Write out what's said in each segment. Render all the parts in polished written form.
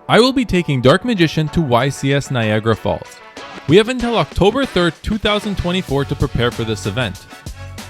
I will be taking Dark Magician to YCS Niagara Falls. We have until October 3rd, 2024 to prepare for this event.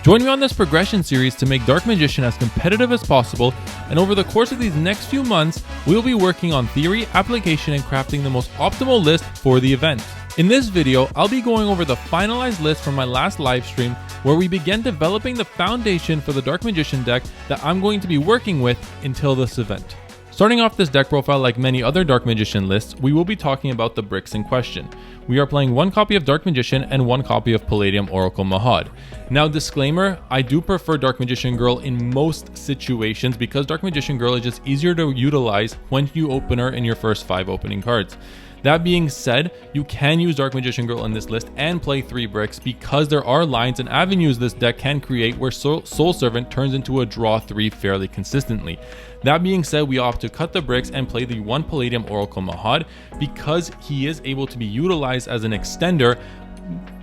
Join me on this progression series to make Dark Magician as competitive as possible, and over the course of these next few months, we will be working on theory, application, and crafting the most optimal list for the event. In this video, I'll be going over the finalized list from my last live stream, where we began developing the foundation for the Dark Magician deck that I'm going to be working with until this event. Starting off this deck profile, like many other Dark Magician lists, we will be talking about the bricks in question. We are playing one copy of Dark Magician and one copy of Palladium Oracle Mahad. Now, disclaimer, I do prefer Dark Magician Girl in most situations because Dark Magician Girl is just easier to utilize when you open her in your first 5 opening cards. That being said, you can use Dark Magician Girl in this list and play 3 bricks because there are lines and avenues this deck can create where Soul Servant turns into a draw 3 fairly consistently. That being said, we opt to cut the bricks and play the one Palladium Oracle Mahad because he is able to be utilized as an extender,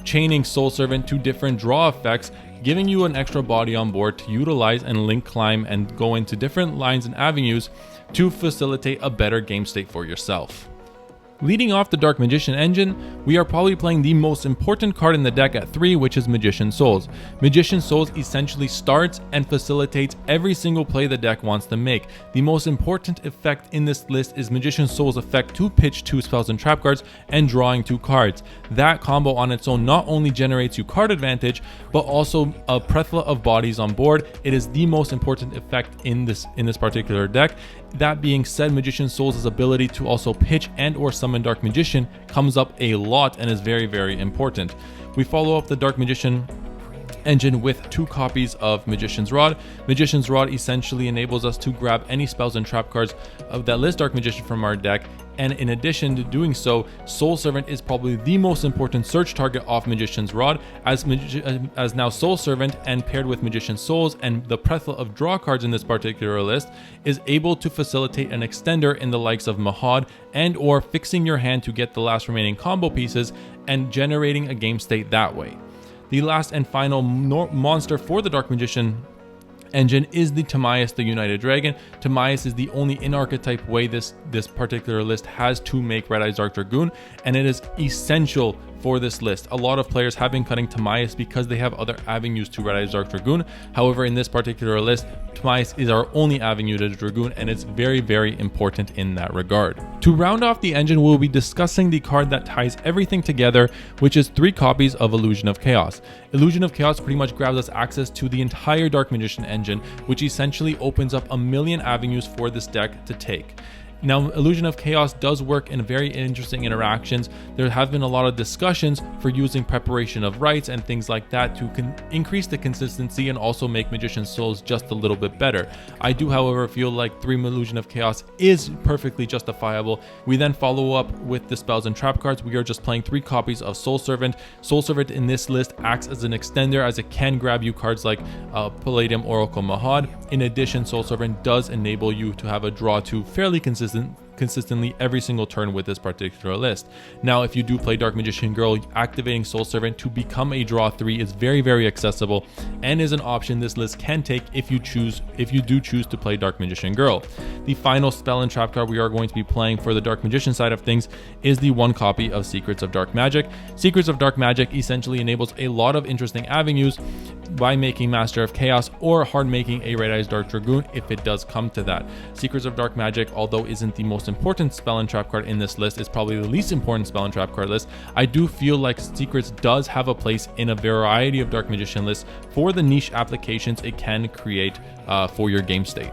chaining Soul Servant to different draw effects, giving you an extra body on board to utilize and link climb and go into different lines and avenues to facilitate a better game state for yourself. Leading off the Dark Magician engine, we are probably playing the most important card in the deck at 3, which is Magician Souls. Magician Souls essentially starts and facilitates every single play the deck wants to make. The most important effect in this list is Magician Souls' effect to pitch 2 spells and trap cards and drawing 2 cards. That combo on its own not only generates you card advantage, but also a plethora of bodies on board. It is the most important effect in this particular deck. That being said, Magician Souls' ability to also pitch and or summon Dark Magician comes up a lot and is very, very important. We follow up the Dark Magician engine with 2 copies of Magician's Rod. Magician's Rod essentially enables us to grab any spells and trap cards that list Dark Magician from our deck, and in addition to doing so, Soul Servant is probably the most important search target off Magician's Rod, as now Soul Servant and paired with Magician Souls and the plethora of draw cards in this particular list is able to facilitate an extender in the likes of Mahad and or fixing your hand to get the last remaining combo pieces and generating a game state that way. The last and final monster for the Dark Magician engine is the Timaeus the United Dragon. Timaeus is the only in-archetype way this particular list has to make Red Eyes Dark Dragoon, and it is essential for this list. A lot of players have been cutting Timaeus because they have other avenues to Red Eyes Dark Dragoon. However, in this particular list, Timaeus is our only avenue to Dragoon, and it's very, very important in that regard. To round off the engine, we'll be discussing the card that ties everything together, which is 3 copies of Illusion of Chaos. Illusion of Chaos pretty much grabs us access to the entire Dark Magician engine, which essentially opens up a million avenues for this deck to take. Now, Illusion of Chaos does work in very interesting interactions. There have been a lot of discussions for using Preparation of Rites and things like that to increase the consistency and also make Magician Souls just a little bit better. I do, however, feel like 3 Illusion of Chaos is perfectly justifiable. We then follow up with the spells and trap cards. We are just playing 3 copies of Soul Servant. Soul Servant in this list acts as an extender, as it can grab you cards like Palladium Oracle Mahad. In addition, Soul Servant does enable you to have a draw 2 fairly consistently every single turn with this particular list. Now, if you do play Dark Magician Girl, activating Soul Servant to become a draw 3 is very, very accessible and is an option this list can take if you do choose to play Dark Magician Girl. The final spell and trap card we are going to be playing for the Dark Magician side of things is the 1 copy of Secrets of Dark Magic. Secrets of Dark Magic essentially enables a lot of interesting avenues by making Master of Chaos or hard making a Red Eyes Dark Dragoon if it does come to that. Secrets of Dark Magic, although isn't the most important spell and trap card in this list, is probably the least important spell and trap card list. I do feel like Secrets does have a place in a variety of Dark Magician lists for the niche applications it can create for your game state.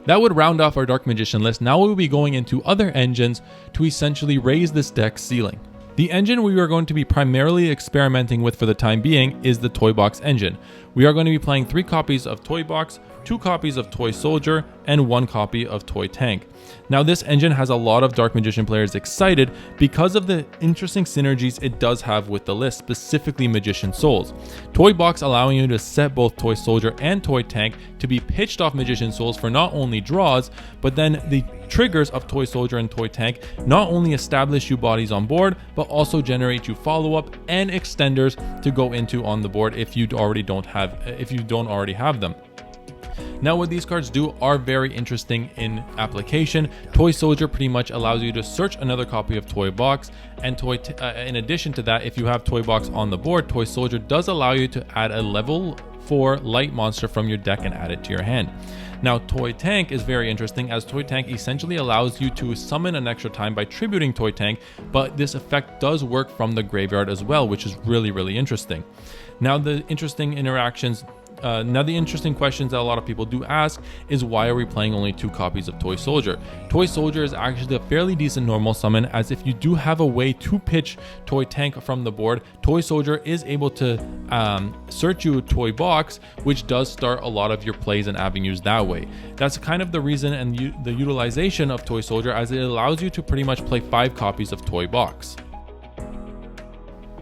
That would round off our Dark Magician list. Now we'll be going into other engines to essentially raise this deck's ceiling. The engine we are going to be primarily experimenting with for the time being is the Toy Box engine. We are going to be playing 3 copies of Toy Box, 2 copies of Toy Soldier, and 1 copy of Toy Tank. Now, this engine has a lot of Dark Magician players excited because of the interesting synergies it does have with the list, specifically Magician Souls. Toy Box allowing you to set both Toy Soldier and Toy Tank to be pitched off Magician Souls for not only draws, but then the triggers of Toy Soldier and Toy Tank not only establish you bodies on board, but also generate you follow-up and extenders to go into on the board if you don't already have them. Now, what these cards do are very interesting in application. Toy Soldier pretty much allows you to search another copy of Toy Box, and in addition to that, if you have Toy Box on the board, Toy Soldier does allow you to add a level 4 light monster from your deck and add it to your hand. Now, Toy Tank is very interesting, as Toy Tank essentially allows you to summon an extra time by tributing Toy Tank, but this effect does work from the graveyard as well, which is really interesting. Now, the interesting questions that a lot of people do ask is, why are we playing only 2 copies of Toy Soldier? Toy Soldier is actually a fairly decent normal summon, as if you do have a way to pitch Toy Tank from the board, Toy Soldier is able to search you a Toy Box, which does start a lot of your plays and avenues that way. That's kind of the reason and the utilization of Toy Soldier, as it allows you to pretty much play 5 copies of Toy Box.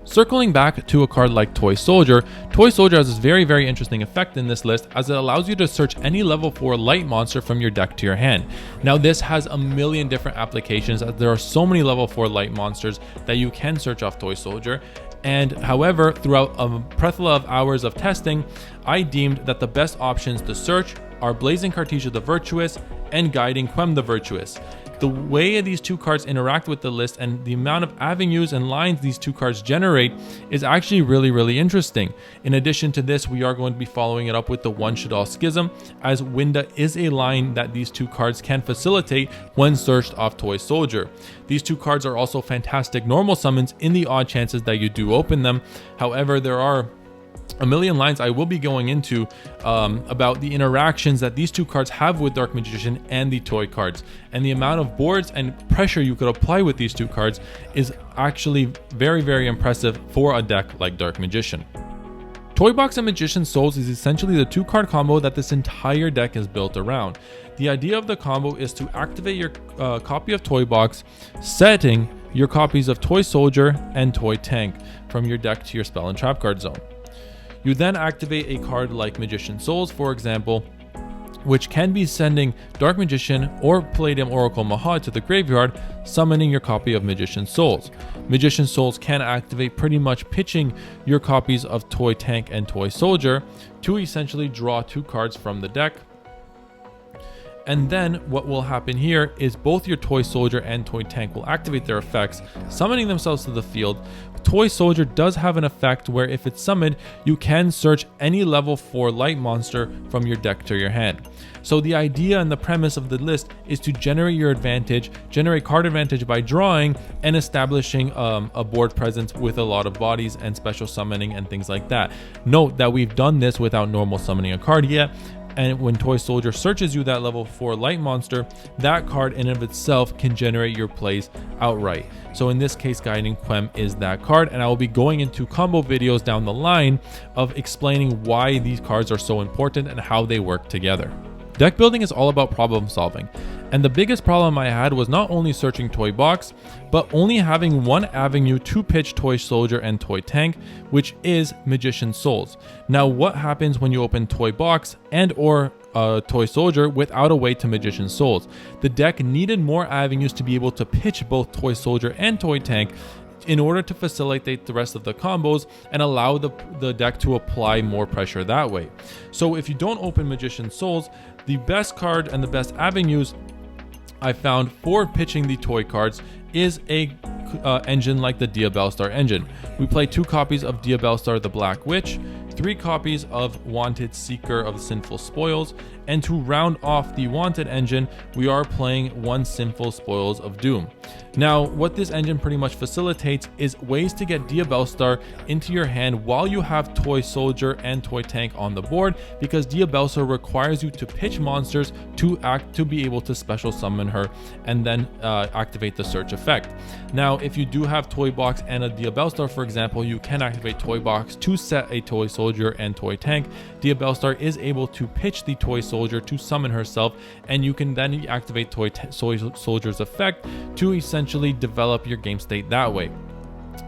Circling back to a card like Toy Soldier has this very interesting effect in this list, as it allows you to search any level 4 light monster from your deck to your hand. Now, this has a million different applications, as there are so many level 4 light monsters that you can search off Toy Soldier. And however, throughout a plethora of hours of testing, I deemed that the best options to search are Blazing Cartesia the Virtuous and Guiding Quem the Virtuous. The way these 2 cards interact with the list and the amount of avenues and lines these 2 cards generate is actually really interesting. In addition to this, we are going to be following it up with the One Shaddoll Schism, as Winda is a line that these 2 cards can facilitate when searched off Toy Soldier. These 2 cards are also fantastic normal summons in the odd chances that you do open them. However, there are a million lines I will be going into about the interactions that these 2 cards have with Dark Magician and the toy cards, and the amount of boards and pressure you could apply with these 2 cards is actually very impressive for a deck like Dark Magician. Toy Box and Magician's Souls is essentially the 2 card combo that this entire deck is built around. The idea of the combo is to activate your copy of Toy Box, setting your copies of Toy Soldier and Toy Tank from your deck to your spell and trap card zone. You then activate a card like Magician's Souls, for example, which can be sending Dark Magician or Palladium Oracle Mahad to the graveyard, summoning your copy of Magician's Souls. Magician's Souls can activate pretty much pitching your copies of Toy Tank and Toy Soldier to essentially draw 2 cards from the deck. And then what will happen here is both your Toy Soldier and Toy Tank will activate their effects, summoning themselves to the field. Toy Soldier does have an effect where if it's summoned, you can search any level 4 light monster from your deck to your hand. So the idea and the premise of the list is to generate your advantage, generate card advantage by drawing and establishing a board presence with a lot of bodies and special summoning and things like that. Note that we've done this without normal summoning a card yet. And when Toy Soldier searches you that level 4 light monster, that card in and of itself can generate your plays outright. So in this case, Guiding Quem is that card, and I will be going into combo videos down the line of explaining why these cards are so important and how they work together. Deck building is all about problem solving, and the biggest problem I had was not only searching Toy Box, but only having one avenue to pitch Toy Soldier and Toy Tank, which is Magician's Souls. Now, what happens when you open Toy Box and or Toy Soldier without a way to Magician's Souls? The deck needed more avenues to be able to pitch both Toy Soldier and Toy Tank in order to facilitate the rest of the combos and allow the deck to apply more pressure that way. So if you don't open Magician's Souls, the best card and the best avenues I found for pitching the toy cards is a engine like the Diabellstar engine. We play 2 copies of Diabellstar the Black Witch, 3 copies of Wanted Seeker of Sinful Spoils, and to round off the Wanted engine, we are playing 1 Sinful Spoils of Doom. Now, what this engine pretty much facilitates is ways to get Diabellstar into your hand while you have Toy Soldier and Toy Tank on the board, because Diabellstar requires you to pitch monsters to be able to special summon her and then activate the search effect. Now, if you do have Toy Box and a Diabellstar, for example, you can activate Toy Box to set a Toy Soldier and Toy Tank. Diabellstar is able to pitch the Toy Soldier to summon herself, and you can then activate Toy Soldier's effect to essentially develop your game state that way.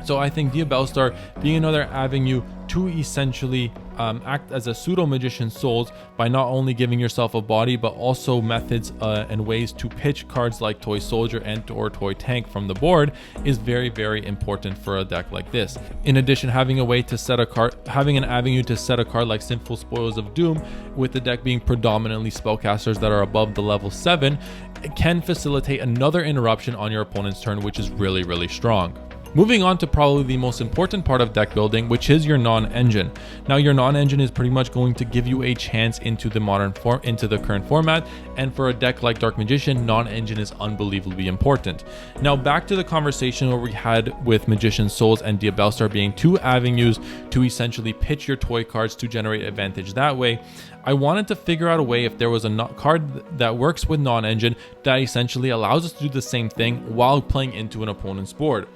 So I think Diabellstar being another avenue to essentially act as a pseudo magician souls by not only giving yourself a body, but also methods and ways to pitch cards like Toy Soldier and or Toy Tank from the board is very, very important for a deck like this. In addition, having a way to set a card, having an avenue to set a card like Sinful Spoils of Doom, with the deck being predominantly spellcasters that are above the level 7, it can facilitate another interruption on your opponent's turn, which is really, really strong. Moving on to probably the most important part of deck building, which is your non-engine. Now, your non-engine is pretty much going to give you a chance into the current format, and for a deck like Dark Magician, non-engine is unbelievably important. Now, back to the conversation where we had with Magician Souls and Diabellstar being two avenues to essentially pitch your toy cards to generate advantage that way. I wanted to figure out a way if there was a card that works with non-engine that essentially allows us to do the same thing while playing into an opponent's board.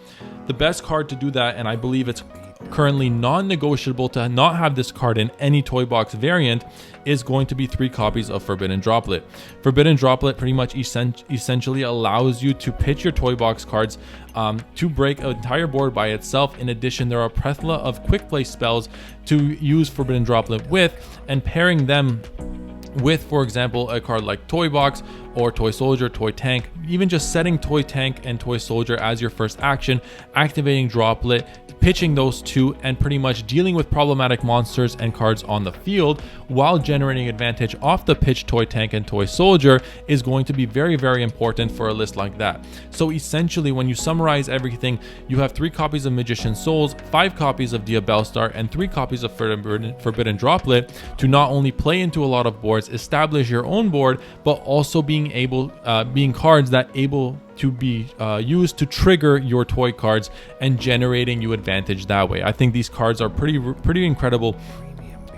The best card to do that, and I believe it's currently non-negotiable to not have this card in any toy box variant, is going to be 3 copies of Forbidden Droplet. Forbidden Droplet pretty much essentially allows you to pitch your toy box cards to break an entire board by itself. In addition, there are a plethora of quick play spells to use Forbidden Droplet with, and pairing them with, for example, a card like Toy Box or Toy Soldier, Toy Tank, even just setting Toy Tank and Toy Soldier as your first action, activating Droplet, pitching those two, and pretty much dealing with problematic monsters and cards on the field while generating advantage off the pitch Toy Tank and Toy Soldier is going to be very, very important for a list like that. So essentially, when you summarize everything, you have 3 copies of Magician Souls, 5 copies of Diabellstar, and 3 copies of Forbidden Droplet to not only play into a lot of boards, establish your own board, but also being cards that able to be used to trigger your toy cards and generating you advantage that way. I think these cards are pretty incredible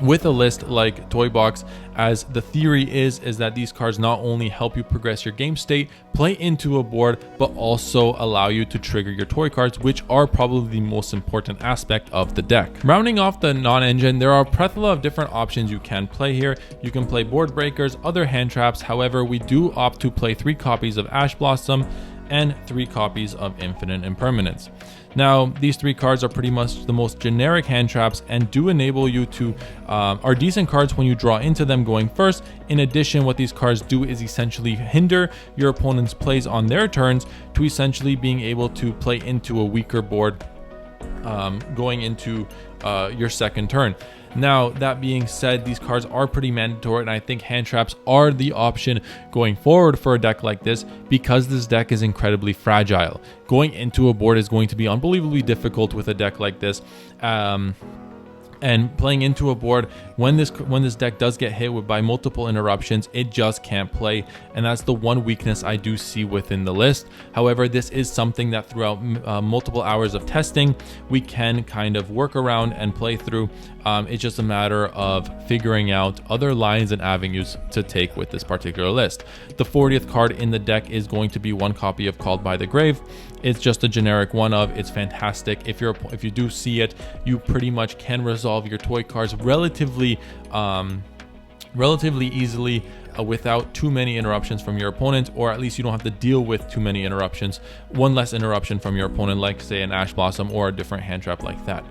with a list like Toy Box, as the theory is that these cards not only help you progress your game state, play into a board, but also allow you to trigger your toy cards, which are probably the most important aspect of the deck. Rounding off the non-engine, there are a plethora of different options you can play here. You can play board breakers, other hand traps. However, we do opt to play 3 copies of Ash Blossom and 3 copies of Infinite Impermanence. Now, these 3 cards are pretty much the most generic hand traps and do enable you to, are decent cards when you draw into them going first. In addition, what these cards do is essentially hinder your opponent's plays on their turns to essentially being able to play into a weaker board going into your second turn. Now, that being said, these cards are pretty mandatory, and I think hand traps are the option going forward for a deck like this, because this deck is incredibly fragile. Going into a board is going to be unbelievably difficult with a deck like this. And playing into a board, when this deck does get hit by multiple interruptions, it just can't play, and that's the one weakness I do see within the list. However, this is something that throughout multiple hours of testing, we can kind of work around and play through. It's just a matter of figuring out other lines and avenues to take with this particular list. The 40th card in the deck is going to be 1 copy of Called by the Grave. It's just a generic one of, it's fantastic. If you do see it, you pretty much can resolve your toy cards relatively easily without too many interruptions from your opponent, or at least you don't have to deal with too many interruptions. One less interruption from your opponent, like say an Ash Blossom or a different hand trap like that.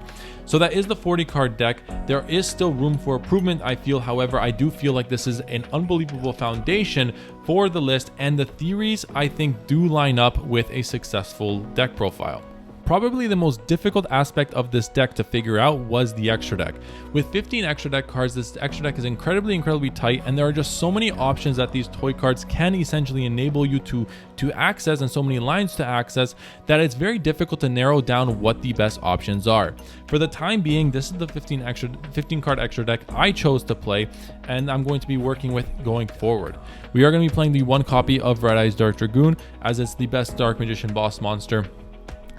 So that is the 40 card deck. There is still room for improvement, I feel. However, I do feel like this is an unbelievable foundation for the list, and the theories I think do line up with a successful deck profile. Probably the most difficult aspect of this deck to figure out was the extra deck. With 15 extra deck cards, this extra deck is incredibly tight, and there are just so many options that these toy cards can essentially enable you to access, and so many lines to access, that it's very difficult to narrow down what the best options are. For the time being, this is the 15 card extra deck I chose to play, and I'm going to be working with going forward. We are going to be playing the 1 copy of Red Eyes Dark Dragoon, as it's the best Dark Magician boss monster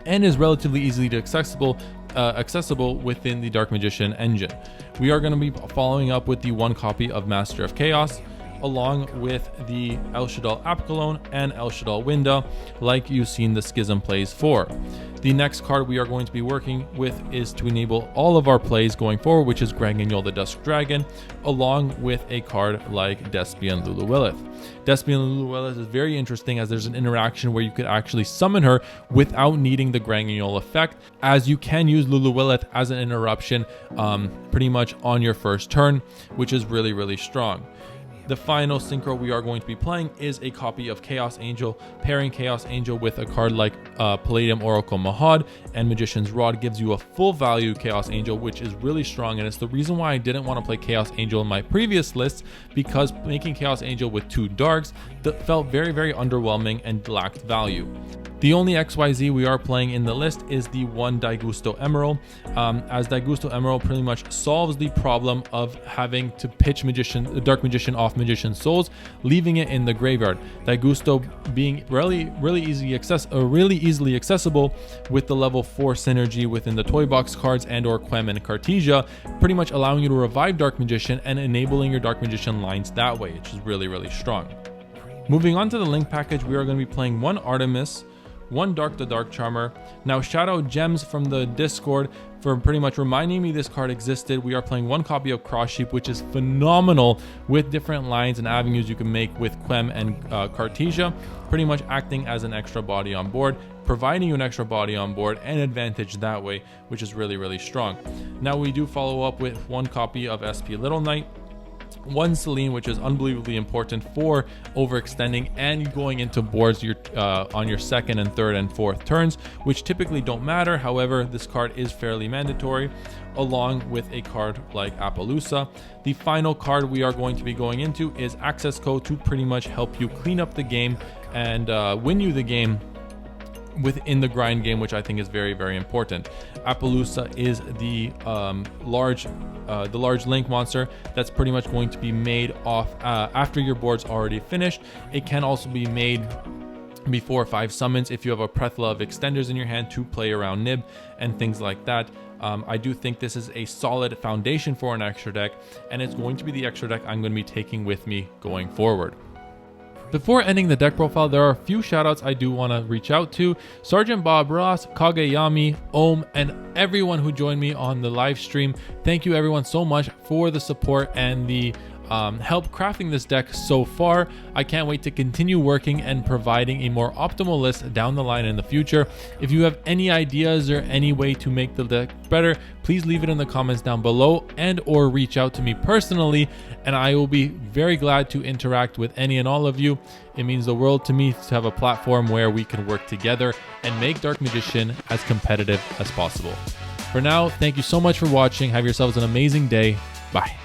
and is relatively easily accessible within the Dark Magician engine. We are going to be following up with the 1 copy of Master of Chaos, along with the El Shadal Apkalon and El Shadal Winda, like you've seen the Schism plays for. The next card we are going to be working with is to enable all of our plays going forward, which is Granganol the Dusk Dragon, along with a card like Despian Luluwilith. Despian Luluwilith is very interesting as there's an interaction where you could actually summon her without needing the Granganol effect, as you can use Luluwilith as an interruption pretty much on your first turn, which is really, really strong. The final synchro we are going to be playing is a copy of Chaos Angel. Pairing Chaos Angel with a card like Palladium Oracle Mahad and Magician's Rod gives you a full value Chaos Angel, which is really strong, and it's the reason why I didn't want to play Chaos Angel in my previous lists, because making Chaos Angel with 2 darks that felt very, very underwhelming and lacked value. The only XYZ we are playing in the list is the one Daigusto Emerald, as Daigusto Emerald pretty much solves the problem of having to pitch Dark Magician off Magician's Souls, leaving it in the graveyard. Daigusto being really easily accessible with the level 4 synergy within the toy box cards and or Quem and Cartesia, pretty much allowing you to revive Dark Magician and enabling your Dark Magician lines that way, which is really, really strong. Moving on to the link package, we are going to be playing one Artemis, one Dark the Dark Charmer. Now shout out Gems from the Discord for pretty much reminding me this card existed. We are playing one copy of Cross Sheep, which is phenomenal with different lines and avenues you can make with Quem and Cartesia, pretty much acting as an extra body on board, providing you an extra body on board and advantage that way, which is really, really strong. Now we do follow up with one copy of SP Little Knight, one Celine, which is unbelievably important for overextending and going into boards on your second and third and fourth turns, which typically don't matter. However, this card is fairly mandatory, along with a card like Appaloosa. The final card we are going to be going into is Access Code to pretty much help you clean up the game and win you the game within the grind game, which I think is very, very important. Appaloosa is the large link monster that's pretty much going to be made off after your board's already finished. It can also be made before 5 summons if you have a plethora of extenders in your hand to play around Nib and things like that. I do think this is a solid foundation for an extra deck, and it's going to be the extra deck I'm going to be taking with me going forward. Before ending the deck profile, there are a few shoutouts I do want to reach out to. Sergeant Bob Ross, Kageyami, Ohm, and everyone who joined me on the live stream. Thank you everyone so much for the support and the help crafting this deck so far. I can't wait to continue working and providing a more optimal list down the line in the future. If you have any ideas or any way to make the deck better, please leave it in the comments down below and or reach out to me personally, and I will be very glad to interact with any and all of you. It means the world to me to have a platform where we can work together and make Dark Magician as competitive as possible. For now, thank you so much for watching. Have yourselves an amazing day. Bye.